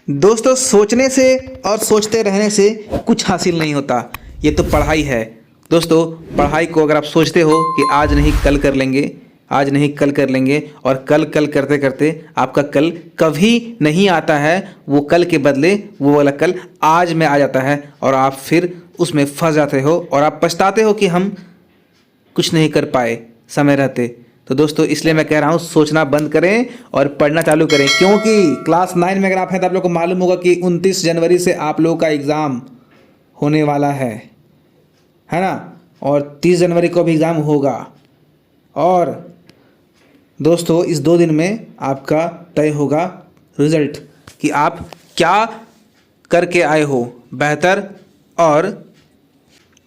दोस्तों सोचने से और सोचते रहने से कुछ हासिल नहीं होता। ये तो पढ़ाई है। दोस्तों पढ़ाई को अगर आप सोचते हो कि आज नहीं कल कर लेंगे, आज नहीं कल कर लेंगे और कल कल करते करते आपका कल कभी नहीं आता है, वो कल के बदले वो वाला कल आज में आ जाता है और आप फिर उसमें फंस जाते हो और आप पछताते हो कि हम कुछ नहीं कर पाए समय रहते। तो दोस्तों इसलिए मैं कह रहा हूँ सोचना बंद करें और पढ़ना चालू करें, क्योंकि क्लास 9 में अगर आप हैं तो आप लोग को मालूम होगा कि 29 जनवरी से आप लोगों का एग्ज़ाम होने वाला है ना। और 30 जनवरी को भी एग्ज़ाम होगा। और दोस्तों इस 2 दिन में आपका तय होगा रिज़ल्ट कि आप क्या करके आए हो, बेहतर और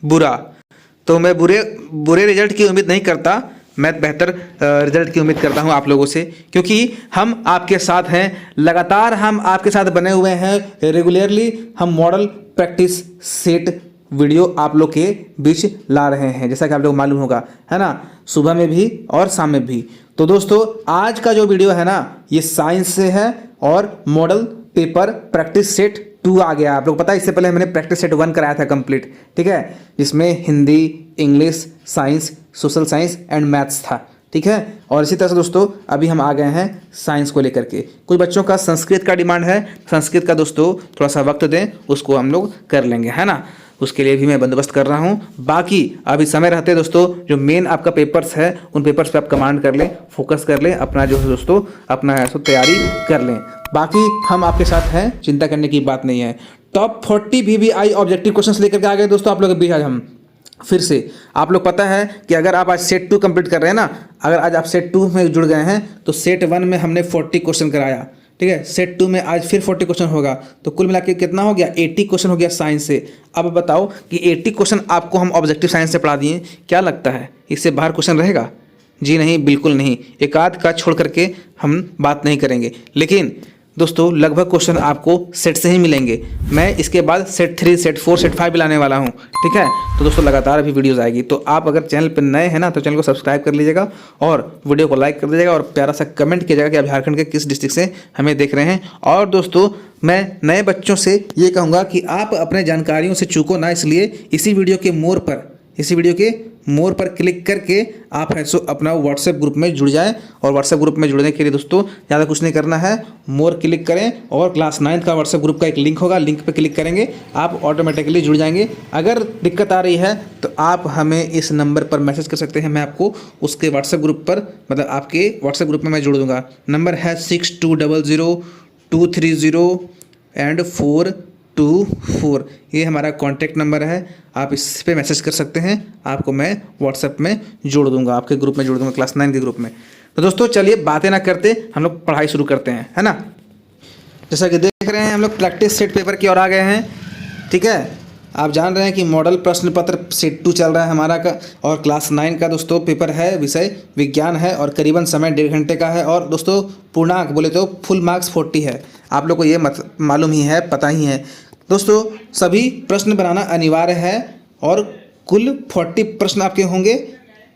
बुरा। तो मैं बुरे रिजल्ट की उम्मीद नहीं करता, मैं बेहतर रिजल्ट की उम्मीद करता हूं आप लोगों से, क्योंकि हम आपके साथ हैं, लगातार हम आपके साथ बने हुए हैं। रेगुलरली हम मॉडल प्रैक्टिस सेट वीडियो आप लोग के बीच ला रहे हैं, जैसा कि आप लोग को मालूम होगा, है ना, सुबह में भी और शाम में भी। तो दोस्तों आज का जो वीडियो है ना, ये साइंस से है और मॉडल पेपर प्रैक्टिस सेट 2 आ गया। आप लोग पता है इससे पहले मैंने प्रैक्टिस सेट 1 कराया था कंप्लीट, ठीक है, जिसमें Hindi, English, science, social science and maths था, ठीक है। और इसी तरह से दोस्तों अभी हम आ गए हैं साइंस को लेकर के। कुछ बच्चों का संस्कृत का डिमांड है, संस्कृत का दोस्तों थोड़ा सा वक्त दें, उसको हम लोग कर लेंगे, है ना। उसके लिए भी मैं बंदोबस्त कर रहा हूँ। बाकी अभी समय रहते दोस्तों जो मेन आपका पेपर्स है उन पेपर्स पे आप कमांड कर लें, फोकस कर लें, अपना जो है दोस्तों अपना तैयारी कर लें। बाकी हम आपके साथ हैं, चिंता करने की बात नहीं है। टॉप 40 VVI ऑब्जेक्टिव क्वेश्चंस लेकर के आ गए दोस्तों आप लोग के बीच आज हम फिर से। आप लोग पता है कि अगर आप आज सेट 2 कंप्लीट कर रहे हैं ना, अगर आज आप सेट 2 में जुड़ गए हैं तो सेट 1 में हमने 40 क्वेश्चन कराया, ठीक है। सेट 2 में आज फिर 40 क्वेश्चन होगा, तो कुल मिला के कितना हो गया, 80 क्वेश्चन हो गया साइंस से। अब बताओ कि 80 क्वेश्चन आपको हम ऑब्जेक्टिव साइंस से पढ़ा दिए, क्या लगता है इससे बाहर क्वेश्चन रहेगा? जी नहीं, बिल्कुल नहीं। एक आध का छोड़ करके हम बात नहीं करेंगे, लेकिन दोस्तों लगभग क्वेश्चन आपको सेट से ही मिलेंगे। मैं इसके बाद सेट 3, सेट 4, सेट 5 भी लाने वाला हूं, ठीक है। तो दोस्तों लगातार अभी वीडियोस आएगी, तो आप अगर चैनल पर नए हैं ना तो चैनल को सब्सक्राइब कर लीजिएगा और वीडियो को लाइक कर दीजिएगा और प्यारा सा कमेंट कीजिएगा कि आप झारखंड के किस डिस्ट्रिक्ट से हमें देख रहे हैं। और दोस्तों मैं नए बच्चों से ये कहूँगा कि आप अपने जानकारियों से चूको ना, इसलिए इसी वीडियो के मोर पर क्लिक करके आप है सो अपना व्हाट्सएप ग्रुप में जुड़ जाएं। और व्हाट्सएप ग्रुप में जुड़ने के लिए दोस्तों ज़्यादा कुछ नहीं करना है, मोर क्लिक करें और क्लास 9 का व्हाट्सएप ग्रुप का एक लिंक होगा, लिंक पे क्लिक करेंगे आप ऑटोमेटिकली जुड़ जाएंगे। अगर दिक्कत आ रही है तो आप हमें इस नंबर पर मैसेज कर सकते हैं, मैं आपको उसके व्हाट्सएप ग्रुप पर मतलब आपके व्हाट्सएप ग्रुप में मैं जोड़ दूँगा। नंबर है 6200230424, ये हमारा कॉन्टैक्ट नंबर है। आप इस पे मैसेज कर सकते हैं, आपको मैं व्हाट्सएप में जोड़ दूंगा, आपके ग्रुप में जोड़ दूंगा, क्लास 9 के ग्रुप में। तो दोस्तों चलिए बातें ना करते हम लोग पढ़ाई शुरू करते हैं, है ना। जैसा कि देख रहे हैं हम लोग प्रैक्टिस सेट पेपर की ओर आ गए हैं, ठीक है। आप जान रहे हैं कि मॉडल प्रश्न पत्र सेट 2 चल रहा है हमारा का, और क्लास 9 का दोस्तों पेपर है, विषय विज्ञान है और करीबन समय 1.5 घंटे का है। और दोस्तों पूर्णांक बोले तो फुल मार्क्स 40 है, आप लोग को ये मालूम ही है, पता ही है। दोस्तों सभी प्रश्न बनाना अनिवार्य है और कुल 40 प्रश्न आपके होंगे,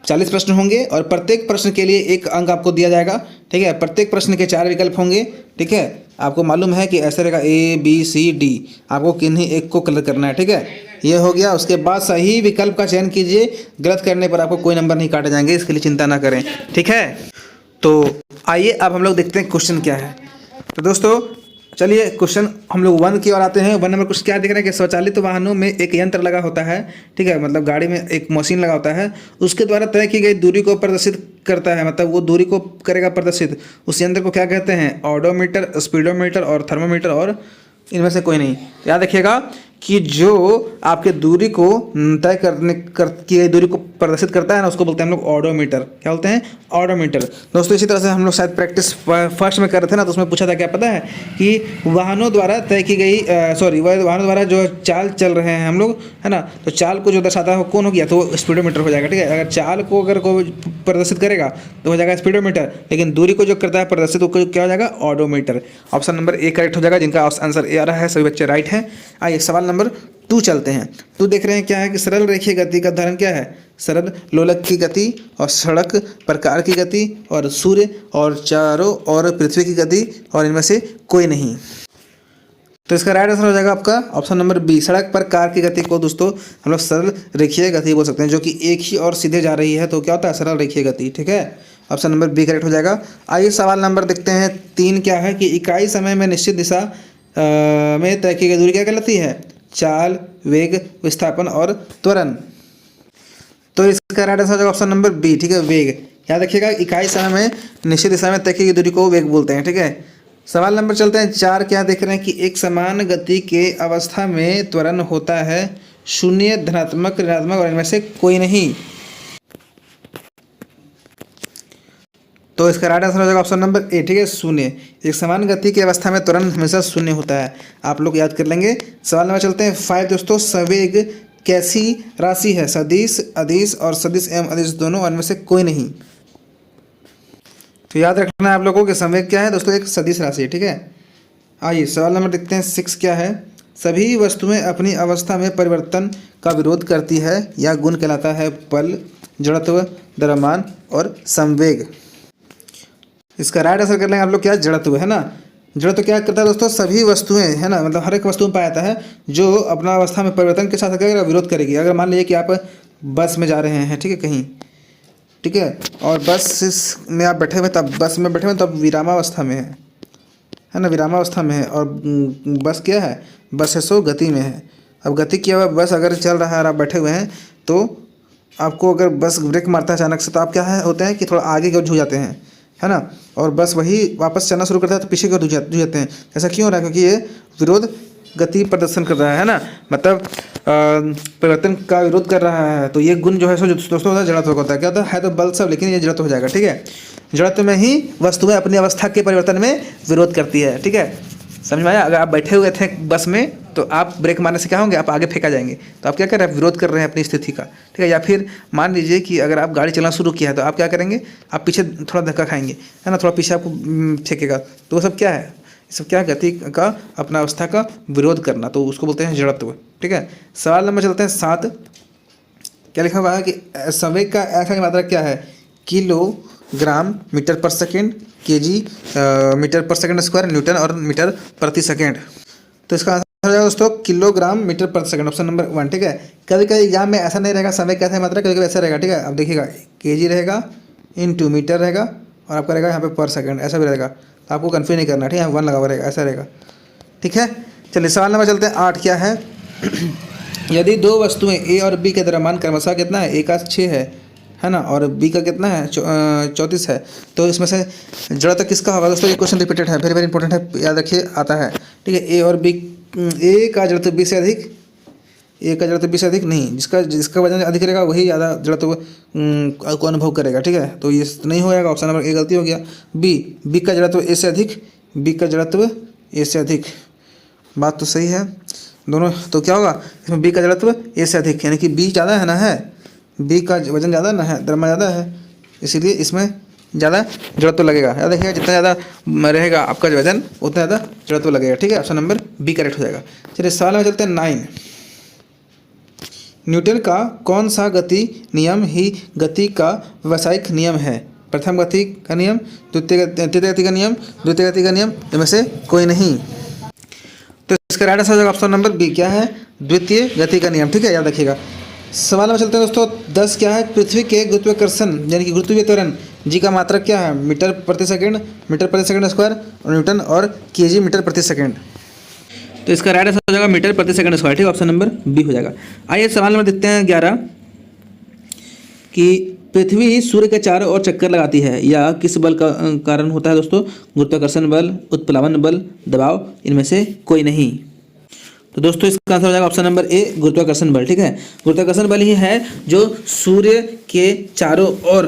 40 प्रश्न होंगे और प्रत्येक प्रश्न के लिए 1 अंक आपको दिया जाएगा, ठीक है। प्रत्येक प्रश्न के 4 विकल्प होंगे, ठीक है। आपको मालूम है कि ऐसे रहेगा ABCD, आपको किन्हीं एक को कलर करना है, ठीक है। ये हो गया। उसके बाद सही विकल्प का चयन कीजिए, गलत करने पर आपको कोई नंबर नहीं काटे जाएंगे, इसके लिए चिंता ना करें, ठीक है। तो आइए अब हम लोग देखते हैं क्वेश्चन क्या है। तो दोस्तों चलिए क्वेश्चन हम लोग 1 की ओर आते हैं। 1 नंबर क्वेश्चन क्या दिख रहा है कि स्वचालित वाहनों में एक यंत्र लगा होता है, ठीक है, मतलब गाड़ी में एक मशीन लगा होता है, उसके द्वारा तय की गई दूरी को प्रदर्शित करता है, मतलब वो दूरी को करेगा प्रदर्शित। उस यंत्र को क्या कहते हैं? ऑडोमीटर, स्पीडोमीटर और थर्मोमीटर, और इनमें से कोई नहीं। याद रखिएगा कि जो आपके दूरी को तय की दूरी को प्रदर्शित करता है ना, उसको बोलते हैं हम लोग ऑडोमीटर। क्या बोलते हैं? ऑडोमीटर। दोस्तों इसी तरह से हम लोग शायद प्रैक्टिस फर्स्ट में कर रहे थे ना, तो उसमें पूछा था, क्या पता है कि वाहनों द्वारा तय की गई वाहनों द्वारा जो चाल चल रहे हैं हम लोग, है ना, तो चाल को जो दर्शाता है कौन हो गया, तो स्पीडोमीटर हो जाएगा, ठीक है। अगर चाल को अगर कोई प्रदर्शित करेगा तो हो जाएगा स्पीडोमीटर, लेकिन दूरी को जो करता है प्रदर्शित, वो क्या हो जाएगा? Odometer. Option number A correct हो जाएगा, जिनका आंसर ए आ रहा है, सभी बच्चे राइट हैं। आइए सवाल नंबर 2 चलते हैं। तो देख रहे हैं क्या है कि सरल रेखीय गति का उदाहरण क्या है? सरल लोलक की गति और सड़क प्रकार की गति और सूर्य और चारों और पृथ्वी की गति, और इनमें से कोई नहीं। तो इसका राइट आंसर हो जाएगा आपका ऑप्शन नंबर बी। सड़क पर कार की गति को दोस्तों हम लोग सरल रेखीय गति बोल सकते हैं, जो कि एक ही और सीधे जा रही है तो क्या होता है, सरल रेखीय गति। ठीक है, ऑप्शन नंबर बी करेक्ट हो जाएगा। आइए सवाल नंबर देखते हैं 3 क्या है कि इकाई समय में निश्चित दिशा में तय की गई दूरी क्या कहलाती है, चाल, वेग, विस्थापन और त्वरण। तो इसका राइट आंसर हो जाएगा ऑप्शन नंबर बी। ठीक है, वेग। याद रखिएगा, इकाई समय में निश्चित दिशा में तय की गई दूरी को वेग बोलते हैं। ठीक है, सवाल नंबर चलते हैं 4। क्या देख रहे हैं कि एक समान गति के अवस्था में त्वरण होता है शून्य, धनात्मक, ऋणात्मक और इनमें से कोई नहीं। तो इसका राइट आंसर हो जाएगा ऑप्शन नंबर ए। ठीक है, शून्य। एक समान गति की अवस्था में त्वरण हमेशा शून्य होता है, आप लोग याद कर लेंगे। सवाल नंबर चलते हैं 5 दोस्तों। संवेग कैसी राशि है, सदिश, अदिश और सदिश एवं अदिश दोनों और इनमें से कोई नहीं। तो याद रखना है आप लोगों को कि संवेग क्या है दोस्तों, एक सदिश राशि है। ठीक है, आइए सवाल नंबर देखते हैं 6 क्या है। सभी वस्तुएं अपनी अवस्था में परिवर्तन का विरोध करती है, यह गुण कहलाता है बल, जड़त्व, द्रव्यमान और संवेग। इसका राइट आंसर कर लेंगे आप लोग क्या, जड़त्व है ना। जड़त्व क्या करता है दोस्तों, सभी वस्तुएं है ना, मतलब हर एक वस्तु में पाया जाता है जो अपना अवस्था में परिवर्तन के साथ क्या विरोध करेगी। अगर मान लीजिए कि आप बस में जा रहे हैं, ठीक है, कहीं, ठीक है, और बस में आप बैठे हुए, तब बस में बैठे हुए तब विरामावस्था में है ना, विरामावस्था में है। और बस क्या है, बस है सो गति में है। अब गति किया हुआ बस अगर चल रहा है और आप बैठे हुए हैं तो आपको अगर बस ब्रेक मारता है अचानक से तो आप क्या है होते हैं कि थोड़ा आगे की ओर झुक जाते हैं, है ना, और बस वही वापस चलना शुरू करता है तो पीछे की ओर झुक जाते हैं। ऐसा क्यों हो रहा है, क्योंकि ये विरोध गति प्रदर्शन कर रहा है ना, मतलब परिवर्तन का विरोध कर रहा है। तो ये गुण जो है सो दोस्तों होता है जड़त्व होता है। क्या होता है तो बल सब, लेकिन ये जड़त्व हो जाएगा। ठीक है, जड़त्व में ही वस्तुएं अपनी अवस्था के परिवर्तन में विरोध करती है। ठीक है, समझ में आया। अगर आप बैठे हुए थे बस में तो आप ब्रेक मारने से क्या होंगे, आप आगे फेंका जाएंगे, तो आप क्या कर रहे हैं, विरोध कर रहे हैं अपनी स्थिति का। ठीक है, या फिर मान लीजिए कि अगर आप गाड़ी चलाना शुरू किया है तो आप क्या करेंगे, आप पीछे थोड़ा धक्का खाएंगे, है ना, थोड़ा पीछे आपको फेंकेगा। तो वो सब क्या है, सब क्या, गति का अपना अवस्था का विरोध करना, तो उसको बोलते हैं जड़त्व। ठीक है, सवाल नंबर चलते हैं 7। क्या लिखा हुआ है कि संवेग का ऐसा की मात्रा क्या है, किलोग्राम मीटर पर सेकेंड, केजी मीटर पर सेकेंड स्क्वायर, न्यूटन और मीटर प्रति सेकेंड। तो इसका आंसर हो जाएगा दोस्तों किलोग्राम मीटर पर सेकेंड, ऑप्शन नंबर 1। ठीक है, कभी कभी एग्जाम में ऐसा नहीं रहेगा संवेग कैसा मात्रा, कभी कभी ऐसा रहेगा। ठीक है, अब देखिएगा केजी रहेगा, इनटू मीटर रहेगा और आपका रहेगा यहाँ पे पर सेकेंड, ऐसा भी रहेगा। तो आपको कन्फ्यूज नहीं करना, ठीक है, 1 लगा हुआ रहेगा, ऐसा रहेगा। ठीक है, चलिए सवाल नंबर चलते हैं 8। क्या है यदि 2 वस्तुएं ए और बी के द्रव्यमान क्रमशः कितना है, ए का 6 है ना, और बी का कितना है 34 है, तो इसमें से जड़त्व किसका होगा दोस्तों। ये क्वेश्चन रिपीटेड है, वेरी वेरी इंपॉर्टेंट है, याद रखिए, आता है। ठीक है, ए और बी, ए का जड़त्व बी से अधिक, ए का जड़त्व बी से अधिक नहीं, जिसका वजन अधिक रहेगा वही ज़्यादा जड़त्व को अनुभव करेगा। ठीक है, तो ये नहीं हो जाएगा, ऑप्शन नंबर ए गलती हो गया। बी का जड़त्व ए से अधिक, बी का जड़त्व ए से अधिक, बात तो सही है दोनों। तो क्या होगा इसमें, बी का जड़त्व ए से अधिक, यानी कि बी ज़्यादा है ना, है बी का वजन ज़्यादा ना है, द्रव्यमान ज़्यादा है, इसीलिए इसमें ज़्यादा जड़त्व लगेगा। याद रखिएगा, जितना ज़्यादा रहेगा आपका वजन उतना ज़्यादा जड़त्व लगेगा। ठीक है, ऑप्शन नंबर बी करेक्ट हो जाएगा। चलिए सवाल में चलते हैं 9। न्यूटन का कौन सा गति नियम ही गति का व्यावसायिक नियम है, प्रथम गति का नियम, तृतीय गति का नियम, द्वितीय गति का नियम, इनमें से कोई नहीं। तो इसका राइट आंसर हो जाएगा ऑप्शन नंबर बी। क्या है, द्वितीय गति का नियम। ठीक है, याद रखिएगा। सवाल में चलते हैं दोस्तों 10। क्या है, पृथ्वी के गुरुत्वाकर्षण यानी कि गुरुत्वीय त्वरण जी का मात्रक क्या है, मीटर प्रति सेकंड, मीटर प्रति सेकंड स्क्वायर और न्यूटन और केजी मीटर प्रति सेकंड। तो इसका राइट आंसर हो जाएगा मीटर प्रति सेकंड स्क्वायर। ठीक है, ऑप्शन नंबर बी हो जाएगा। आइए सवाल नंबर देखते हैं 11 कि पृथ्वी सूर्य के चारों ओर चक्कर लगाती है, यह किस बल का कारण होता है दोस्तों, गुरुत्वाकर्षण बल, उत्प्लावन बल, दबाव, इनमें से कोई नहीं। तो दोस्तों इसका आंसर हो जाएगा ऑप्शन नंबर ए, गुरुत्वाकर्षण बल। ठीक है, गुरुत्वाकर्षण बल ही है जो सूर्य के चारों ओर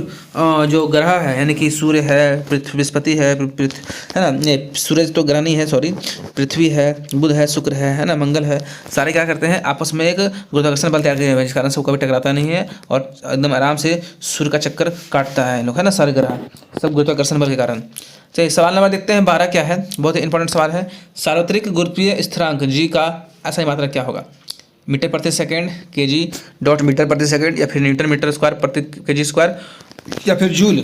जो ग्रह है, यानी कि सूर्य है, बृहस्पति है ना, सूरज तो ग्रह नहीं है, सॉरी, पृथ्वी है, बुध है, शुक्र है ना, मंगल है, सारे क्या करते हैं आपस में एक गुरुत्वाकर्षण बल तैयार किए हुए हैं, जिस कारण से कभी टकराता नहीं है और एकदम आराम से सूर्य का चक्कर काटता है लोग, है ना, सारे ग्रह सब गुरुत्वाकर्षण बल के कारण। चलिए सवाल नंबर देखते हैं 12। क्या है, बहुत ही इंपॉर्टेंट सवाल है। सार्वत्रिक गुरुत्वीय स्थिरांक जी का ऐसा ही मात्रा क्या होगा, मीटर प्रति सेकंड, केजी डॉट मीटर प्रति सेकंड, या फिर न्यूटन मीटर स्क्वायर प्रति केजी स्क्वायर, या फिर जूल।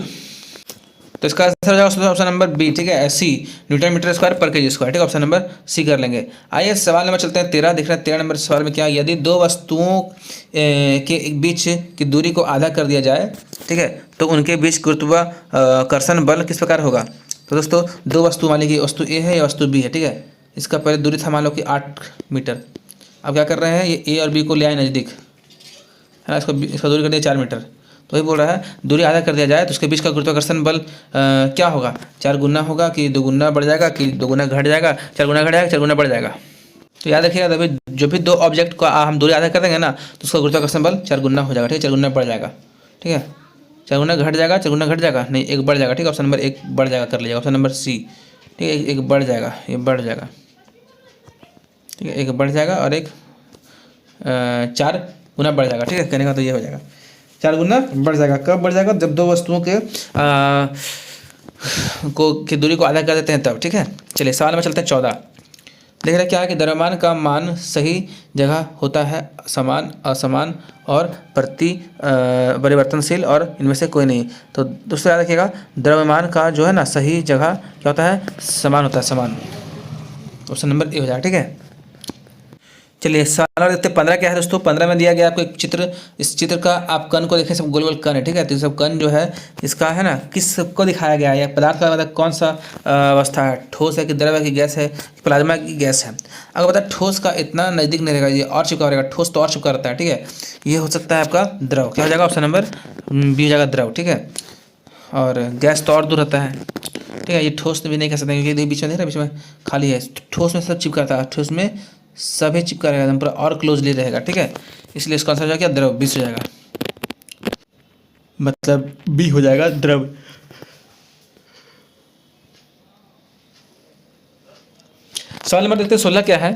तो इसका आंसर हो जाएगा ऑप्शन नंबर बी, ठीक है, सी, न्यूटन मीटर स्क्वायर पर केजी स्क्वायर, ठीक है, ऑप्शन नंबर सी कर लेंगे। आइए सवाल नंबर चलते हैं 13, देख रहे हैं 13 नंबर सवाल में क्या, यदि दो वस्तुओं के बीच की दूरी को आधा कर दिया जाए, ठीक है, तो उनके बीच गुरुत्वाकर्षण बल किस प्रकार होगा। तो दोस्तों दो वस्तु, मान लीजिए वस्तु ए है या वस्तु बी है, ठीक है, इसका पहले दूरी था मान लो कि 8 मीटर। अब क्या कर रहे हैं, ये ए और बी को ले आए नज़दीक, है ना, इसका दूरी कर दिया 4 मीटर। तो वही बोल रहा है दूरी आधा कर दिया जाए तो उसके बीच का गुरुत्वाकर्षण बल क्या होगा, 4 गुना होगा कि 2 गुना बढ़ जाएगा कि 2 गुना घट जाएगा, 4 गुना घट जाएगा, 4 गुना बढ़ जाएगा। तो याद रखिएगा तभी जो भी दो ऑब्जेक्ट को हम दूरी आधा कर देंगे ना तो उसका गुरुत्वाकर्षण बल 4 गुना हो जाएगा, ठीक है, 4 गुना बढ़ जाएगा, ठीक है, 4 गुना घट जाएगा, 4 गुना घट जाएगा नहीं, एक बढ़ जाएगा, ठीक है, ऑप्शन नंबर एक बढ़ जाएगा कर लीजिएगा, ऑप्शन नंबर सी, ठीक है, एक बढ़ जाएगा, ये बढ़ जाएगा, ठीक है, एक बढ़ जाएगा और एक 4 गुना बढ़ जाएगा, ठीक है, कहने का तो ये हो जाएगा 4 गुना बढ़ जाएगा। कब बढ़ जाएगा, जब दो वस्तुओं के की दूरी को आधा कर देते हैं तब, ठीक है। चलिए सवाल में चलते हैं 14, देख रहे हैं क्या है कि द्रव्यमान का मान सही जगह होता है, समान, असमान और परिवर्तनशील और इनमें से कोई नहीं। तो दोस्तों याद रखिएगा द्रव्यमान का जो है ना सही जगह क्या होता है, समान होता है, समान, ऑप्शन नंबर ए हो जाएगा, ठीक है। चलिए सवाल देखते हैं 15 क्या है दोस्तों। 15 में दिया गया आपको एक चित्र, इस चित्र का आप कण को देखें, सब गोल गोल कण है, ठीक है, तो सब कण जो है इसका है ना किस को दिखाया गया है, या पदार्थ का मतलब कौन सा अवस्था है, ठोस है कि द्रव है कि गैस है, प्लाज्मा की गैस है। अगर बता ठोस का इतना नज़दीक नहीं रहेगा, ये और चिपका रहेगा, ठोस तो और चिपका रहता है, ठीक है, ये हो सकता है आपका द्रव, क्या हो जाएगा, ऑप्शन नंबर बी हो जाएगा द्रव, ठीक है, और गैस तो और दूर रहता है, ठीक है, ये ठोस भी नहीं कह सकते क्योंकि बीच में देख रहे बीच में खाली है, ठोस में सब चिपका रहता है, ठोस में सभी चिपका रहेगा, एकदम पूरा और क्लोजली रहेगा, ठीक है, इसलिए इसका आंसर हो जाएगा द्रव, बी हो जाएगा, मतलब बी हो जाएगा द्रव। सवाल नंबर देखते हैं 16 क्या है,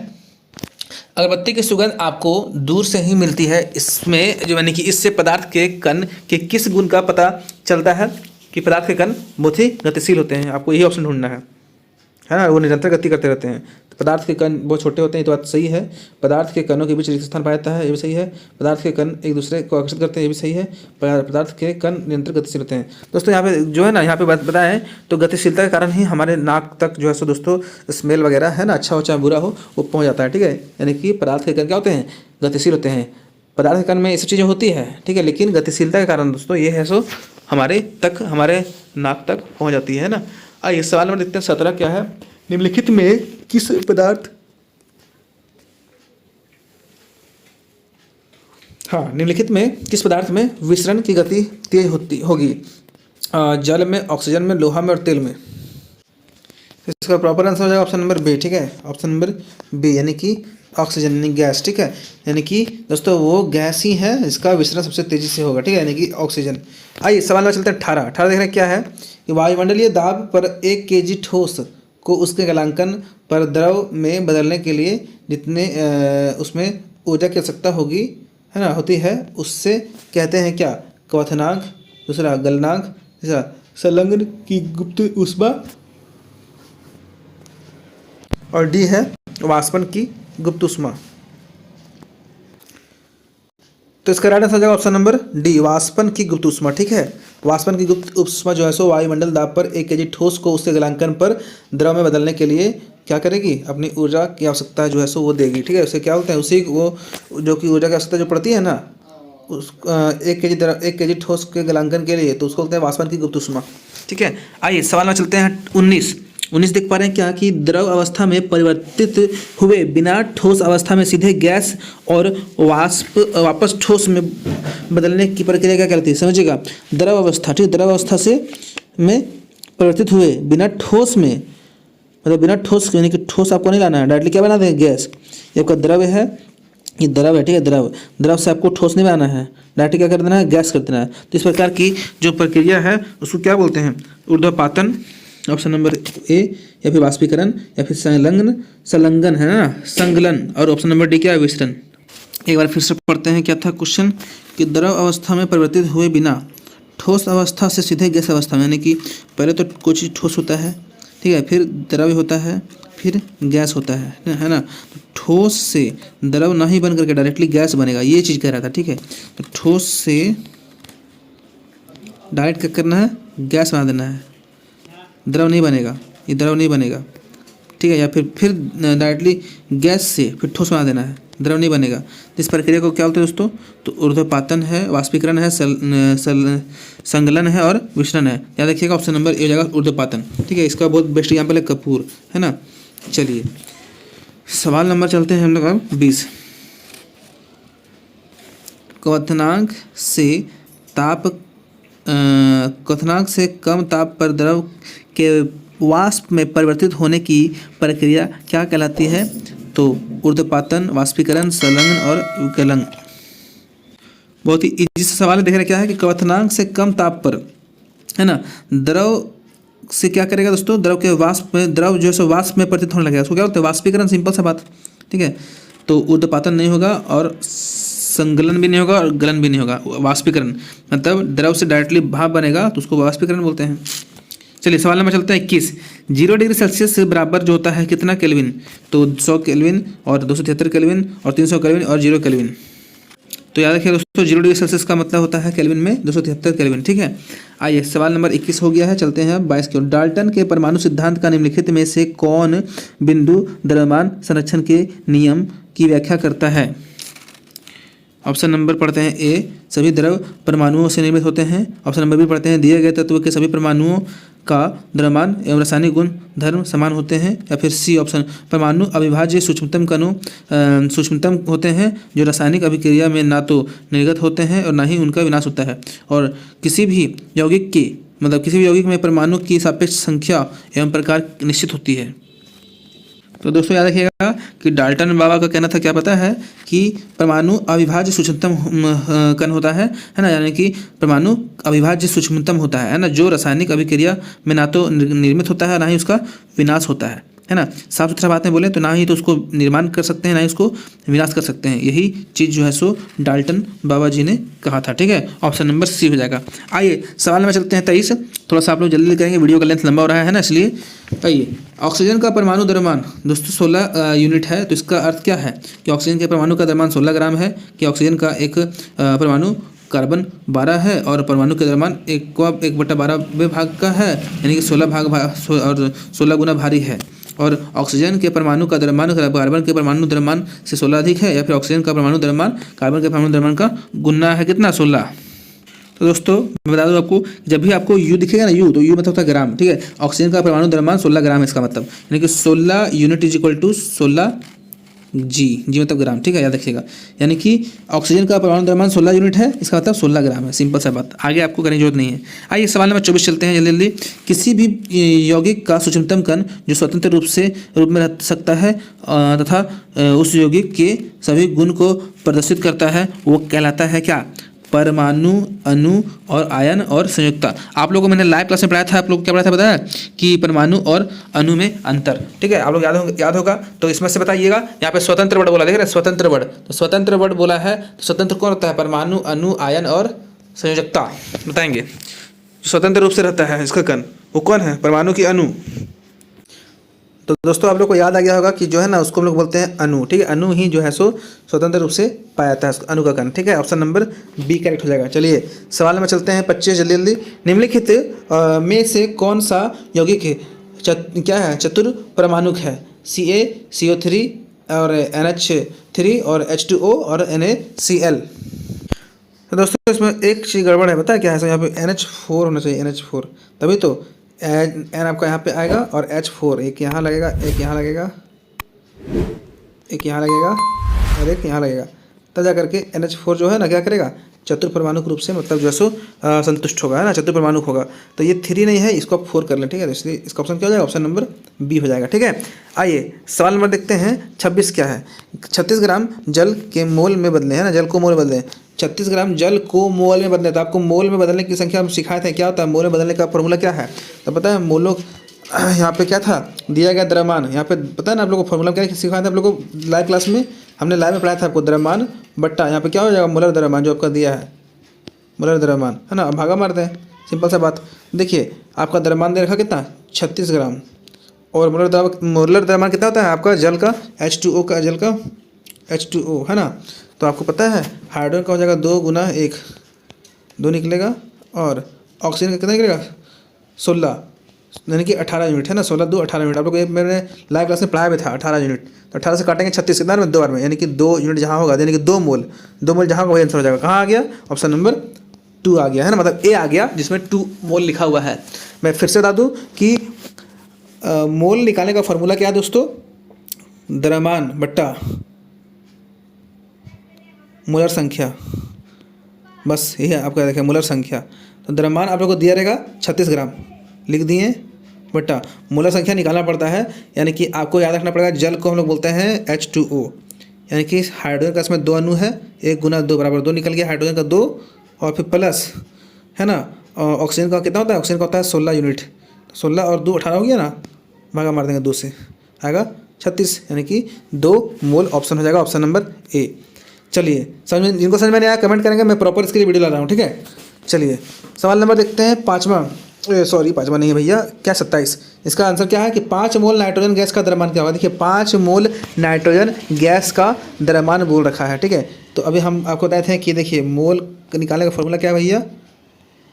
अगरबत्ती की सुगंध आपको दूर से ही मिलती है, इसमें जो यानी कि इससे पदार्थ के कण के किस गुण का पता चलता है कि पदार्थ के कण बहुत ही गतिशील होते हैं। आपको यही ऑप्शन ढूंढना है ना, वो निरंतर गति करते रहते हैं। तो पदार्थ के कण बहुत छोटे होते हैं, ये तो बात सही है, पदार्थ के कणों के बीच रिक्त स्थान पाया जाता है, ये भी सही है, पदार्थ के कण एक दूसरे को आकर्षित करते हैं, ये भी सही है, पदार्थ के कण निरंतर गतिशील होते हैं। दोस्तों यहाँ पे जो है ना, यहाँ पे बात बताएं तो गतिशीलता के कारण ही हमारे नाक तक जो है सो दोस्तों स्मेल वगैरह है ना, अच्छा हो चाहे बुरा हो वो पहुँच जाता है, ठीक है, यानी कि पदार्थ के कण क्या होते हैं, गतिशील होते हैं। पदार्थ के कण में ये सब चीज़ें होती है, ठीक है, लेकिन गतिशीलता के कारण दोस्तों ये है सो हमारे नाक तक पहुँच जाती है ना। आइए सवाल नंबर देखते हैं 17 क्या है, निम्नलिखित में किस पदार्थ, हाँ, निम्नलिखित में किस पदार्थ में विसरण की गति तेज होगी, जल में, ऑक्सीजन में, लोहा में और तेल में। इसका प्रॉपर आंसर हो जाएगा ऑप्शन नंबर बी, ठीक है, ऑप्शन नंबर बी यानी कि ऑक्सीजन यानी गैस, ठीक है, यानी कि दोस्तों वो गैस ही है जिसका विसरण सबसे तेजी से होगा, ठीक है, यानी कि ऑक्सीजन। आइए सवाल में चलते हैं 18 देख रहे हैं क्या है कि वायुमंडलीय दाब पर 1 kg ठोस को उसके गलांकन पर द्रव में बदलने के लिए जितने उसमें ऊर्जा की आवश्यकता होगी, है ना, होती है, उससे कहते हैं क्या, क्वथनांक, दूसरा गलनांक, तीसरा संलग्न की गुप्त ऊष्मा और डी है वाष्पन की गुप्त ऊष्मा। तो इसका राइट आंसर हो जाएगा ऑप्शन नंबर डी, वाष्पन की गुप्त ऊष्मा, ठीक है, वाष्पन की गुप्त ऊष्मा जो है सो वायुमंडल दाब पर 1 kg ठोस को उसके गलांकन पर द्रव में बदलने के लिए क्या करेगी, अपनी ऊर्जा की आवश्यकता जो है सो वो देगी, ठीक है, उसे क्या बोलते हैं, उसी वो जो कि ऊर्जा की आवश्यकता जो पड़ती है ना उस 1 kg ठोस के गलांकन के लिए, तो उसको बोलते हैं वाष्पन की गुप्त ऊष्मा, ठीक है। आइए सवाल में चलते हैं 19 देख पा रहे हैं क्या कि द्रव अवस्था में परिवर्तित हुए बिना ठोस अवस्था में सीधे गैस और वापस ठोस में बदलने की प्रक्रिया क्या कहलाती है, समझिएगा, द्रव अवस्था, ठीक, द्रव अवस्था से में परिवर्तित हुए बिना ठोस में, मतलब बिना ठोस यानी कि ठोस आपको नहीं लाना है, डायरेक्टली क्या बना देंगे, गैस, ये आपका द्रव है, ये द्रव है, ठीक है, द्रव से आपको ठोस नहीं बनाना है, डायरेक्टली क्या कर देना है, गैस कर देना है। तो इस प्रकार की जो प्रक्रिया है उसको क्या बोलते हैं, ऊर्ध्वपातन, ऑप्शन नंबर ए, या फिर वाष्पीकरण, या फिर संलग्न है ना, संगलन, और ऑप्शन नंबर डी क्या है, विसरण। एक बार फिर से पढ़ते हैं क्या था क्वेश्चन कि द्रव अवस्था में परिवर्तित हुए बिना ठोस अवस्था से सीधे गैस अवस्था में, यानी कि पहले तो कोई चीज़ ठोस होता है, ठीक है, फिर द्रव होता है, फिर गैस होता है ना, तो ठोस से द्रव ना ही बन करके डायरेक्टली गैस बनेगा, ये चीज़ कह रहा था, ठीक है, तो ठोस से डायरेक्ट क्या करना है, गैस बना देना है, द्रव नहीं बनेगा, ये द्रव नहीं बनेगा, ठीक है। या फिर डायरेक्टली गैस से फिर ठोस बना देना है, द्रव नहीं बनेगा। इस प्रक्रिया को क्या बोलते हैं दोस्तों? तो ऊर्ध्वपातन है, वाष्पीकरण है, संगलन है और विचलन है। याद रखिएगा ऑप्शन नंबर ए हो जाएगा ऊर्ध्वपातन, ठीक है। इसका बहुत बेस्ट एग्जाम्पल है कपूर, है ना। चलिए सवाल नंबर चलते हैं हम लोग अब 20। क्वथनांक से कम ताप पर द्रव के वाष्प में परिवर्तित होने की प्रक्रिया क्या कहलाती है? तो ऊर्ध्वपातन, वाष्पीकरण, संलग्न और विकलन। बहुत ही इजी सा सवाल है। देख रहे क्या है कि क्वथनांक से कम ताप पर, है ना, द्रव से क्या करेगा दोस्तों? द्रव के वाष्प में, द्रव जो है वाष्प में परिवर्तित होने लगेगा, उसको क्या बोलते हैं? वाष्पीकरण। सिंपल सा बात, ठीक है। तो ऊर्ध्वपातन नहीं होगा और संगलन भी नहीं होगा और गलन भी नहीं होगा। वाष्पीकरण मतलब द्रव से डायरेक्टली भाप बनेगा तो उसको वाष्पीकरण बोलते हैं। चलिए सवाल नंबर चलते हैं 21। 0 डिग्री सेल्सियस से बराबर जो होता है कितना केल्विन? तो 100 केल्विन और 273 केल्विन और 300 केल्विन और 0 केल्विन। तो याद रखिए दोस्तों 0 डिग्री सेल्सियस का मतलब होता है केल्विन में 273 केल्विन, ठीक है। आइए सवाल नंबर 21 हो गया है, चलते हैं अब 22 की ओर। डाल्टन के परमाणु सिद्धांत का निम्नलिखित में से कौन बिंदु द्रव्यमान संरक्षण के नियम की व्याख्या करता है? ऑप्शन नंबर पढ़ते हैं ए, सभी द्रव परमाणुओं से निर्मित होते हैं। ऑप्शन नंबर बी पढ़ते हैं दिए गए तत्व के सभी परमाणुओं का द्रव्यमान एवं रासायनिक गुण धर्म समान होते हैं। या फिर सी ऑप्शन, परमाणु अविभाज्य सूक्ष्मतम कणों सूक्ष्मतम होते हैं जो रासायनिक अभिक्रिया में ना तो निर्गत होते हैं और ना ही उनका विनाश होता है। और किसी भी यौगिक में परमाणु की सापेक्ष संख्या एवं प्रकार निश्चित होती है। तो दोस्तों याद रखिएगा कि डाल्टन बाबा का कहना था, क्या पता है कि परमाणु अविभाज्य सूक्ष्मतम कण होता है ना, यानी कि परमाणु अविभाज्य सूक्ष्मतम होता है ना, जो रासायनिक अभिक्रिया में ना तो निर्मित होता है ना ही उसका विनाश होता है ना। साफ सुथरा बातें बोले तो ना ही तो उसको निर्माण कर सकते हैं ना ही उसको विनाश कर सकते हैं। यही चीज़ जो है सो डाल्टन बाबा जी ने कहा था, ठीक है। ऑप्शन नंबर सी हो जाएगा। आइए सवाल में चलते हैं 23। थोड़ा सा आप लोग जल्दी करेंगे, वीडियो का लेंथ लंबा हो रहा है ना, इसलिए। आइए, ऑक्सीजन का परमाणु द्रव्यमान दोस्तों 16 यूनिट है। तो इसका अर्थ क्या है कि ऑक्सीजन के परमाणु का द्रव्यमान 16 ग्राम है, कि ऑक्सीजन का एक परमाणु कार्बन 12 है और परमाणु के द्रव्यमान 1/12वें भाग का है, यानी कि 16 भाग और 16 गुना भारी है। और ऑक्सीजन के परमाणु का द्रव्यमान कार्बन के परमाणु द्रव्यमान से 16 अधिक है, या फिर ऑक्सीजन का परमाणु द्रव्यमान कार्बन के परमाणु द्रव्यमान का गुना है कितना? 16। तो दोस्तों मैं बता दूं आपको, जब भी आपको यू दिखेगा ना, यू, तो यू मतलब होता है ग्राम, ठीक है। ऑक्सीजन का परमाणु द्रव्यमान 16 ग्राम है, इसका मतलब यानी कि 16 यूनिट इज इक्वल टू 16 जी मतलब ग्राम, ठीक है। याद रखिएगा, यानी कि ऑक्सीजन का परमाणु द्रव्यमान 16 यूनिट है, इसका मतलब 16 ग्राम है। सिंपल सा बात, आगे आपको करने की जरूरत नहीं है। आइए सवाल नंबर 24 चलते हैं जल्दी जल्दी। किसी भी यौगिक का सूक्ष्मतम कण जो स्वतंत्र रूप में रह सकता है तथा उस यौगिक के सभी गुण को प्रदर्शित करता है, वो कहलाता है क्या? परमाणु, अणु और आयन और संयुक्ता। आप लोगों को मैंने लाइव क्लास में पढ़ाया था, आप लोग को क्या पढ़ाया था पता है? कि परमाणु और अणु में अंतर, ठीक है। आप लोग याद होगा तो इसमें से बताइएगा। यहाँ पे स्वतंत्र वर्ड बोला, देख रहे हैं स्वतंत्र वर्ड, तो स्वतंत्र वर्ड बोला है तो स्वतंत्र कौन होता है? परमाणु, अणु, आयन और संयोजकता। बताएंगे स्वतंत्र रूप से रहता है इसका कण, वो कौन है? परमाणु की अणु। तो दोस्तों आप लोग को याद आ गया होगा कि जो है ना उसको हम लोग बोलते हैं अणु, ठीक है। अणु ही जो है सो स्वतंत्र रूप से पाया जाता है अणु का कण, ठीक है। ऑप्शन नंबर बी करेक्ट हो जाएगा। चलिए सवाल में चलते हैं 25 जल्दी जल्दी। निम्नलिखित में से कौन सा यौगिक है क्या है चतुर परमाणुक है? CaCO3 और NH3 और H2O और NaCl। तो दोस्तों इसमें एक चीज़ गड़बड़ है, पता है क्या है? यहाँ पे NH4 होना चाहिए, NH4, तभी तो N आपका यहाँ पे आएगा और H4 एक यहाँ लगेगा, एक यहाँ लगेगा, एक यहाँ लगेगा और एक यहाँ लगेगा, तब जा करके NH4 जो है ना क्या करेगा? चतुर परमाणुक रूप से मतलब जो है सो संतुष्ट होगा, है ना, चतुर परमाणुक होगा। तो ये 3 नहीं है, इसको आप 4 कर लें, ठीक है। तो इसलिए इसका ऑप्शन क्या हो जाएगा? ऑप्शन नंबर बी हो जाएगा, ठीक है। आइए सवाल नंबर देखते हैं 26 क्या है? 36 ग्राम जल के मोल में बदले, है ना, जल को मोल में बदलें। 36 ग्राम जल को मोल में बदले, तो आपको मोल में बदलने की संख्या हम सिखाए थे, क्या होता है मोल में बदलने का फॉर्मूला क्या है? तो पता है मोलों यहाँ पे क्या था दिया गया? द्रव्यमान। यहाँ पे पता है ना आप लोगों को फॉर्मूला क्या सिखाया था आप लोगों को लाइव क्लास में? हमने लाइव में पढ़ाया था आपको, द्रव्यमान बट्टा यहाँ पे क्या हो जाएगा? मोलर द्रव्यमान जो आपका दिया है, मोलर द्रव्यमान, है ना। भागा मारते हैं, सिंपल सा बात। देखिए आपका द्रव्यमान दे रखा कितना? 36 ग्राम। और मोलर द्रव्यमान कितना होता है आपका? जल का H2O का, जल का H2O, है ना। तो आपको पता है हाइड्रोजन का हो जाएगा 2 गुना 1, 2 निकलेगा, और ऑक्सीजन का कितना निकलेगा? 16, यानी कि 18 यूनिट है ना, 16 2 18 यूनिट। आप लोग मैंने लाइव क्लास में पढ़ाया भी था 18 यूनिट। तो 18 से काटेंगे 36 कितना में 2 बार में, यानी कि 2 यूनिट जहाँ होगा यानी कि 2 मोल, 2 मोल जहाँ होगा वही आंसर हो जाएगा। कहाँ आ गया? ऑप्शन नंबर 2 आ गया है ना, मतलब ए आ गया जिसमें 2 मोल लिखा हुआ है। मैं फिर से बता दूँ कि मोल निकालने का फॉर्मूला क्या है दोस्तों? द्रव्यमान बट्टा मोलर संख्या, बस यही है आपका। देखिए मोलर संख्या, तो द्रव्यमान आप लोग को दिया रहेगा 36 ग्राम, लिख दिए, बट्टा मोलर संख्या निकालना पड़ता है। यानी कि आपको याद रखना पड़ेगा जल को हम लोग बोलते हैं H2O, यानी कि हाइड्रोजन का इसमें 2 अणु है, 1 गुना 2 बराबर 2 निकल गया हाइड्रोजन का 2, और फिर प्लस है ना ऑक्सीजन का कितना होता है? ऑक्सीजन का होता है 16 यूनिट, 16 और 2 18 हो गया ना, भागा मार देंगे 2 से, आएगा 36, यानी कि 2 मोल ऑप्शन हो जाएगा, ऑप्शन नंबर ए। चलिए समझ में, जिनको समझ में नहीं आया कमेंट करेंगे, मैं प्रॉपर इसके लिए वीडियो ला रहा हूँ, ठीक है। चलिए सवाल नंबर देखते हैं पाँचवा नहीं है भैया, क्या 27। इसका आंसर क्या है कि 5 मोल नाइट्रोजन गैस का द्रव्यमान क्या होगा? देखिए 5 मोल नाइट्रोजन गैस का द्रव्यमान बोल रखा है, ठीक है। तो अभी हम आपको बताते हैं कि देखिए मोल निकालने का फॉर्मूला क्या है भैया?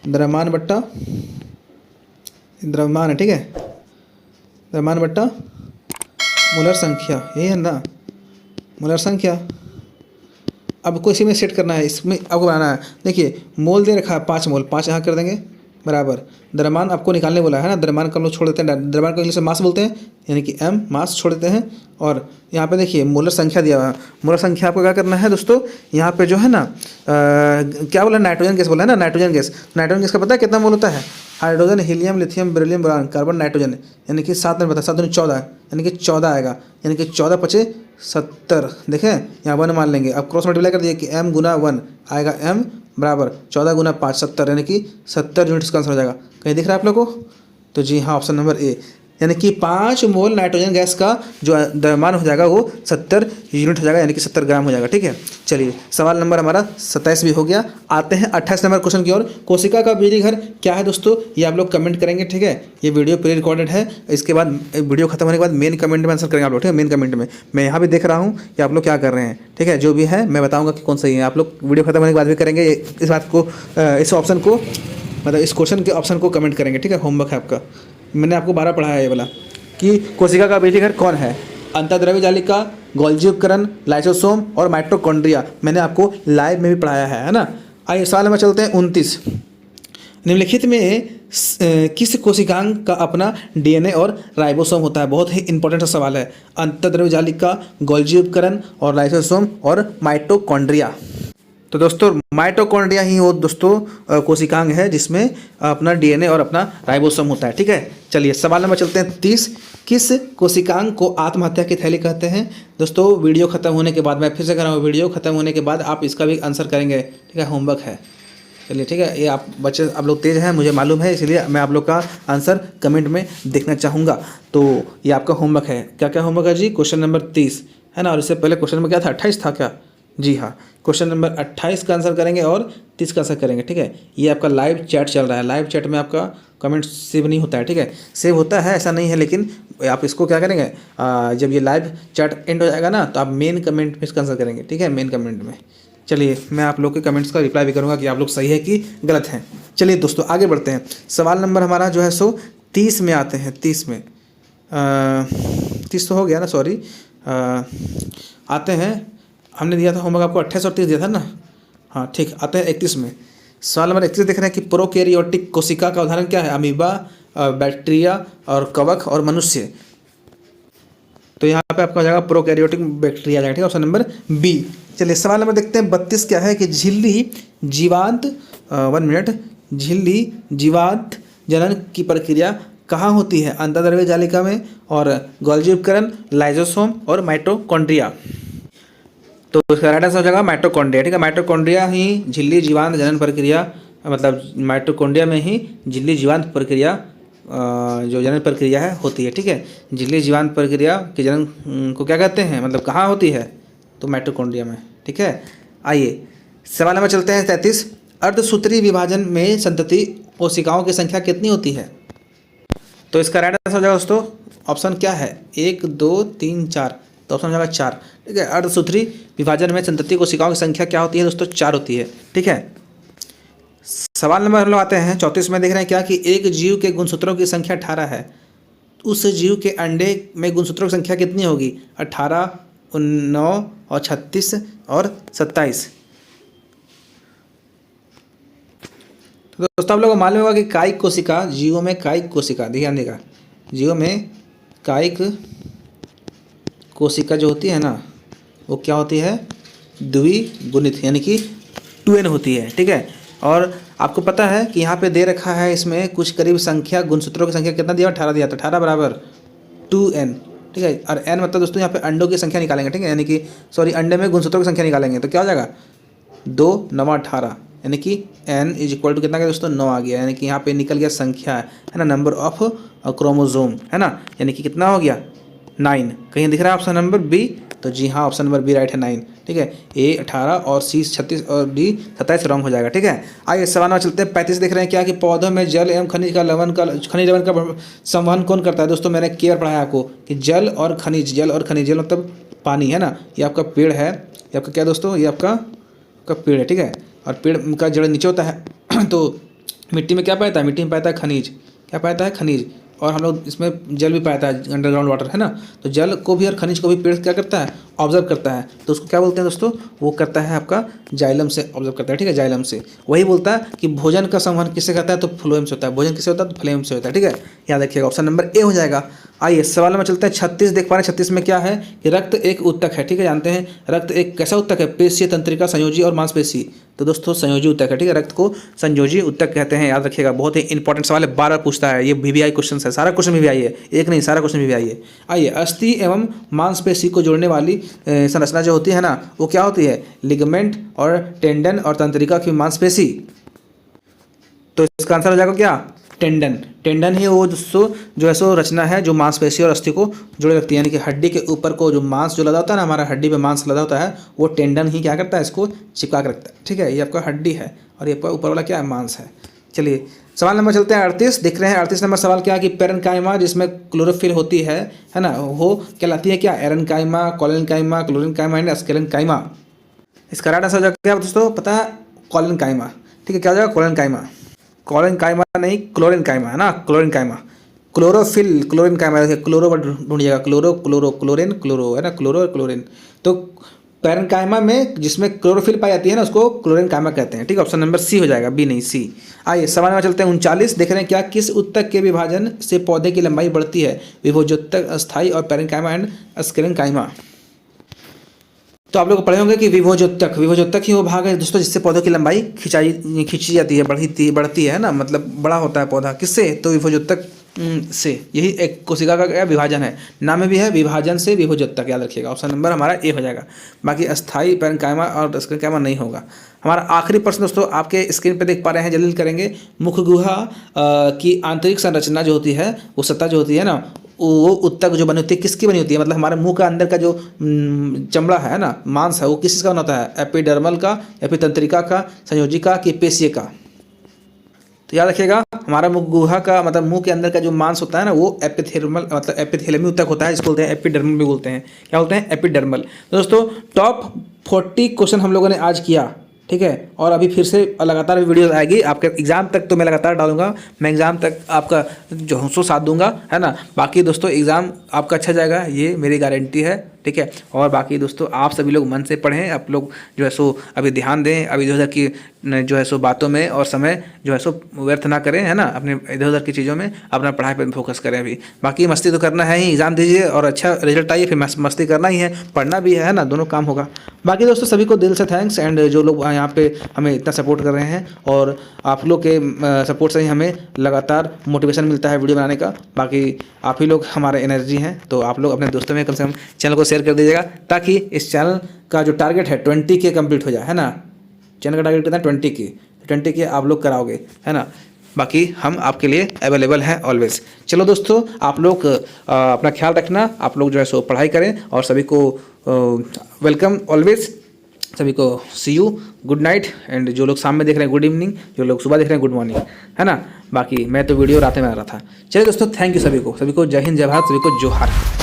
द्रव्यमान बट्टा द्रव्यमान है, ठीक है, द्रव्यमान बट्टा मोलर संख्या, यही है ना, मोलर संख्या। अब को इसी में सेट करना है, इसमें आपको बनाना है। देखिए मोल दे रखा है 5 मोल, 5 यहाँ कर देंगे बराबर, द्रव्यमान आपको निकालने बोला है ना, द्रव्यमान का हम लोग छोड़ देते हैं, द्रव्यमान को इंग्लिश में मास बोलते हैं, यानी कि m मास छोड़ देते हैं। और यहाँ पे देखिए मोलर संख्या दिया हुआ है, मोलर संख्या आपको क्या करना है दोस्तों? यहाँ पे जो है ना क्या बोला? नाइट्रोजन गैस बोला है ना, नाइट्रोजन गैस। नाइट्रोजन गैस का पता है कितना मोल होता है? Hydrogen, helium, lithium, beryllium, boron, carbon, nitrogen, यानी कि 7 में पता, 7 दूनी 14, यानी कि 14 आएगा, यानी कि 14 पचे 70। देखें यहाँ 1 मान लेंगे, अब क्रॉस मल्टीप्लाई कर दिए कि m गुना 1 आएगा, m बराबर 14 गुना 5 70, यानी कि 70 यूनिट्स का आंसर हो जाएगा। कहीं दिख रहा है आप लोगों को? तो जी हाँ, ऑप्शन नंबर ए, यानी कि 5 मोल नाइट्रोजन गैस का जो द्रव्यमान हो जाएगा वो 70 यूनिट हो जाएगा, यानी कि 70 ग्राम हो जाएगा, ठीक है। चलिए सवाल नंबर हमारा 27 भी हो गया। आते हैं 28 नंबर क्वेश्चन की ओर। कोशिका का बिजली घर क्या है दोस्तों? ये आप लोग कमेंट करेंगे, ठीक है। ये वीडियो प्री रिकॉर्डेड है, इसके बाद वीडियो खत्म होने के बाद मेन कमेंट में आंसर करेंगे आप लोग, ठीक है। मेन कमेंट में मैं यहाँ भी देख रहा हूँ कि आप लोग क्या कर रहे हैं, ठीक है। जो भी है मैं बताऊँगा कि कौन सही है, आप लोग वीडियो खत्म होने के बाद भी करेंगे इस बात को, इस ऑप्शन को, मतलब इस क्वेश्चन के ऑप्शन को कमेंट करेंगे, ठीक है। होमवर्क है आपका, मैंने आपको 12 पढ़ाया है ये वाला, कि कोशिका का बिजली घर कौन है? अंतःद्रव्य जालिका, गोल्जी उपकरण, लाइसोसोम और माइटोकॉन्ड्रिया। मैंने आपको लाइव में भी पढ़ाया है ना। आइए सवाल में चलते हैं 29। निम्नलिखित में किस कोशिकांग का अपना डीएनए और राइबोसोम होता है? बहुत ही इंपॉर्टेंट सवाल है। अंतःद्रव्य जालिका, गोल्जी उपकरण और लाइसोसोम और माइटोकॉन्ड्रिया। तो दोस्तों माइटोकॉन्ड्रिया ही वो दोस्तों कोशिकांग है जिसमें अपना डीएनए और अपना राइबोसोम होता है, ठीक है। चलिए सवाल नंबर चलते हैं 30। किस कोशिकांग को आत्महत्या की थैली कहते हैं? दोस्तों वीडियो खत्म होने के बाद, मैं फिर से कह रहा हूँ, वीडियो खत्म होने के बाद आप इसका भी आंसर करेंगे, ठीक है। होमवर्क है, चलिए ठीक है। ये आप बच्चे आप लोग तेज़ हैं, मुझे मालूम है, इसलिए मैं आप लोग का आंसर कमेंट में देखना चाहूँगा। तो ये आपका होमवर्क है। क्या क्या होमवर्क है जी? क्वेश्चन नंबर 30 है ना, और इससे पहले क्वेश्चन नंबर क्या था? 28 था क्या? जी हाँ, क्वेश्चन नंबर 28 का आंसर करेंगे और 30 का आंसर करेंगे, ठीक है। ये आपका लाइव चैट चल रहा है, लाइव चैट में आपका कमेंट सेव नहीं होता है, ठीक है। सेव होता है ऐसा नहीं है, लेकिन आप इसको क्या करेंगे, जब ये लाइव चैट एंड हो जाएगा ना, तो आप मेन कमेंट में इसका आंसर करेंगे, ठीक है, मेन कमेंट में। चलिए मैं आप लोग के कमेंट्स का रिप्लाई भी करूँगा कि आप लोग सही है कि गलत हैं। चलिए दोस्तों आगे बढ़ते हैं। सवाल नंबर हमारा जो है सो 30 में आते हैं। 30 में 30 तो हो गया ना, सॉरी, आते हैं। हमने दिया था होमवर्क आपको 28 और 30 दिया था ना, हाँ ठीक। आते हैं 31 में। सवाल नंबर 31 देख रहे हैं कि प्रोकैरियोटिक कोशिका का उदाहरण क्या है? अमीबा, बैक्टीरिया और कवक और मनुष्य। तो यहाँ पे आपका हो जाएगा प्रोकैरियोटिक बैक्टीरिया जाएगा, ठीक है, ऑप्शन नंबर बी। चलिए सवाल नंबर देखते हैं 32 क्या है कि झिल्ली जीवांत 1 मिनट, झिल्ली जीवांत जनन की प्रक्रिया कहाँ होती है? अंतःद्रव्य जालिका में, और गोल्जी उपकरण, लाइसोसोम और माइटोकॉन्ड्रिया। तो इसका राइट आंसर हो जाएगा माइटोकॉन्ड्रिया, ठीक है। माइटोकॉन्ड्रिया ही झिल्ली जीवांत जनन प्रक्रिया, मतलब माइटोकॉन्ड्रिया में ही झिल्ली जीवांत प्रक्रिया जो जनन प्रक्रिया है होती है, ठीक है। झिल्ली जीवांत प्रक्रिया के जनन को क्या कहते हैं, मतलब कहाँ होती है? तो माइटोकॉन्ड्रिया में, ठीक है। आइए सवाल नंबर चलते हैं 33। अर्धसूत्री विभाजन में संतति कोशिकाओं की संख्या कितनी होती है? तो इसका राइट आंसर हो जाएगा दोस्तों, ऑप्शन क्या है? 1 2 3 4, तो ऑप्शन हो जाएगा 4, ठीक है। अर्धसूत्री विभाजन में संतति कोशिकाओं की संख्या क्या होती है दोस्तों? 4 होती है, ठीक है। सवाल नंबर हम लोग आते हैं 34 में। देख रहे हैं क्या कि एक जीव के गुणसूत्रों की संख्या 18 है, उस जीव के अंडे में गुणसूत्रों की संख्या कितनी होगी? 18, 9 और 36 और 27। तो दोस्तों आप लोगों को मालूम होगा कि कायिक कोशिका, जीवों में कायिक कोशिका, ध्यान देगा, जीवों में कायिक कोशिका जो होती है ना वो क्या होती है? द्विगुणित, यानी कि 2n होती है, ठीक है। और आपको पता है कि यहाँ पे दे रखा है इसमें कुछ करीब संख्या, गुणसूत्रों की संख्या कितना दिया? 18 दिया, तो 18 बराबर 2n, ठीक है। और n मतलब दोस्तों यहाँ पे अंडों की संख्या निकालेंगे, ठीक है, यानी कि सॉरी अंडे में गुणसूत्रों की संख्या निकालेंगे तो क्या हो जाएगा? 2 9 18, यानी कि n इज इक्वल टू कितना गया दोस्तों? 9 आ गया, यानी कि यहाँ पे निकल गया संख्या है ना, नंबर ऑफ क्रोमोजोम, है ना, यानी कि कितना हो गया? 9। कहीं दिख रहा है ऑप्शन नंबर बी? तो जी हाँ, ऑप्शन नंबर बी राइट है, 9, ठीक है। ए 18 और सी 36 और डी 27 रॉन्ग हो जाएगा, ठीक है। आइए सवाल में चलते हैं। 35 देख रहे हैं क्या कि पौधों में जल एवं खनिज लवण का संवहन कौन करता है? दोस्तों मैंने केयर पढ़ाया आपको कि जल और खनिज, जल मतलब पानी, है ना, ये आपका पेड़ है, ये आपका क्या दोस्तों? ये आपका पेड़ है, ठीक है। और पेड़ का जड़ नीचे होता है तो मिट्टी में क्या पाता है? मिट्टी में पाता है खनिज, क्या पाता है? खनिज। और हम लोग इसमें जल भी पाता है, अंडरग्राउंड वाटर, है ना। तो जल को भी और खनिज को भी पेड़ क्या करता है? ऑब्जर्व करता है। तो उसको क्या बोलते हैं दोस्तों? वो करता है आपका जाइलम से ऑब्जर्व करता है, ठीक है, जाइलम से। वही बोलता है कि भोजन का संवहन किससे करता है? तो फ्लोएम से होता है। भोजन किससे होता है? तो फ्लोएम से होता है, ठीक है। याद रखिएगा, ऑप्शन नंबर ए हो जाएगा। आइए सवाल में चलते हैं। 36 देख पा रहे हैं। 36 में क्या है कि रक्त एक ऊतक है, ठीक है, जानते हैं रक्त एक कैसा ऊतक है? पेशीय, तंत्रिका, संयोजी और मांसपेशी। तो दोस्तों संयोजी ऊतक है, ठीक है, रक्त को संयोजी ऊतक कहते हैं, याद रखिएगा। बहुत ही इंपॉर्टेंट सवाल है, 12 पूछता है, ये VVI क्वेश्चन है, सारा क्वेश्चन VVI है, एक नहीं सारा क्वेश्चन VVI है। आइए, अस्थि एवं मांसपेशी को जोड़ने वाली संरचना जो होती है ना वो क्या होती है? लिगामेंट और टेंडन और तंत्रिका की मांसपेशी। तो इसका आंसर हो जाएगा क्या? टेंडन। टेंडन ही वो दोस्तों जो है सो रचना है जो मांसपेशी और अस्थि को जोड़े रखती है, यानी कि हड्डी के ऊपर को जो मांस जो लगा होता है ना, हमारा हड्डी पे मांस लगा होता है, वो टेंडन ही क्या करता है? इसको चिपका के रखता है, ठीक है। ये आपका हड्डी है और ये ऊपर वाला क्या है? मांस है। चलिए सवाल नंबर चलते हैं 38 दिख रहे हैं। 38 नंबर सवाल क्या है कि पेरेन्काइमा जिसमें क्लोरोफिल होती है ना, वो कहलाती है क्या? Aerenchyma, collenchyma, chlorenchyma and sclerenchyma. इसका राइट आंसर क्या दोस्तों पता है? कोलेन्काइमा, ठीक है। क्या हो जाएगा? कोलेन्काइमा। कोलेन्काइमा नहीं, क्लोरेन्काइमा, है ना, क्लोरेन्काइमा। क्लोरोफिल, क्लोरेन्काइमा, क्लोरो ढूंढिएगा, क्लोरेन, क्लोरो, है ना, क्लोरो और क्लोरेन। तो पेरेन्काइमा में जिसमें क्लोरोफिल पाई जाती है ना उसको क्लोरेन्काइमा कहते हैं, ठीक है। ऑप्शन नंबर सी हो जाएगा, बी नहीं सी। आइए सवाल में चलते हैं। 39 देख रहे हैं क्या? किस ऊतक के विभाजन से पौधे की लंबाई बढ़ती है? विभोजोतक, अस्थायी और पेरेन्काइमा एंड स्केलेन्काइमा। तो आप लोग पढ़े होंगे कि विभोजोतक ही वो भाग है दोस्तों जिससे पौधों की लंबाई खींची जाती है, बढ़ती है ना, मतलब बड़ा होता है पौधा। किससे? तो विभोजोतक से। यही एक कोशिका का क्या विभाजन है, नाम में भी है विभाजन से विभोजोतक, याद रखिएगा। ऑप्शन नंबर हमारा ए हो जाएगा। बाकी अस्थायी, पेरेन्काइमा और स्केलेन्काइमा नहीं होगा। हमारा आखिरी प्रश्न दोस्तों आपके स्क्रीन पे देख पा रहे हैं, जल्दी करेंगे। मुख गुहा की आंतरिक संरचना जो होती है, वो सतह जो होती है ना, वो ऊतक जो बनी होती है किसकी बनी होती है? मतलब हमारे मुंह का अंदर का जो चमड़ा है ना, मांस है, वो किस का बना होता है? एपिडर्मल का, एपितंत्रिका का, संयोजिका की, पेशीय का। तो याद रखिएगा हमारा मुख गुहा का मतलब मुंह के अंदर का जो मांस होता है ना वो एपिथेलियमल मतलब एपिथेलियमी ऊतक होता है, जिसको बोलते हैं एपिडर्मल भी बोलते हैं। क्या बोलते हैं? एपिडर्मल। दोस्तों टॉप 40 क्वेश्चन हम लोगों ने आज किया, ठीक है। और अभी फिर से लगातार वीडियो आएगी आपके एग्जाम तक, तो मैं लगातार डालूंगा। मैं एग्जाम तक आपका जो हौसला साथ दूंगा, है ना। बाकी दोस्तों एग्जाम आपका अच्छा जाएगा, ये मेरी गारंटी है, ठीक है। और बाकी दोस्तों आप सभी लोग मन से पढ़ें, आप लोग जो है सो अभी ध्यान दें, अभी इधर उधर की जो है सो बातों में और समय जो है सो व्यर्थ ना करें, है ना। अपने इधर उधर की चीज़ों में अपना पढ़ाई पर फोकस करें। अभी बाकी मस्ती तो करना है ही, एग्जाम दीजिए और अच्छा रिजल्ट आइए, फिर मस्ती करना ही है, पढ़ना भी है ना, दोनों काम होगा। बाकी दोस्तों सभी को दिल से थैंक्स, एंड जो लोग यहाँ पे हमें इतना सपोर्ट कर रहे हैं, और आप लोग के सपोर्ट से ही हमें लगातार मोटिवेशन मिलता है वीडियो बनाने का। बाकी आप ही लोग हमारे एनर्जी हैं, तो आप लोग अपने दोस्तों में कम से कम चैनल को शेयर कर दीजिएगा, ताकि इस चैनल का जो टारगेट है 20K कंप्लीट हो जाए, है ना। चैनल का टारगेट कितना है? 20K आप लोग कराओगे, है ना। बाकी हम आपके लिए अवेलेबल हैं ऑलवेज। चलो दोस्तों आप लोग अपना ख्याल रखना, आप लोग जो है सो पढ़ाई करें, और सभी को वेलकम ऑलवेज, सभी को सी यू, गुड नाइट, एंड जो लोग शाम में देख रहे हैं गुड इवनिंग, जो लोग सुबह देख रहे हैं गुड मॉर्निंग, है ना। बाकी मैं तो वीडियो रात में आ रहा था। चलिए दोस्तों थैंक यू सभी को जय हिंद, जय भारत, सभी को जोहार।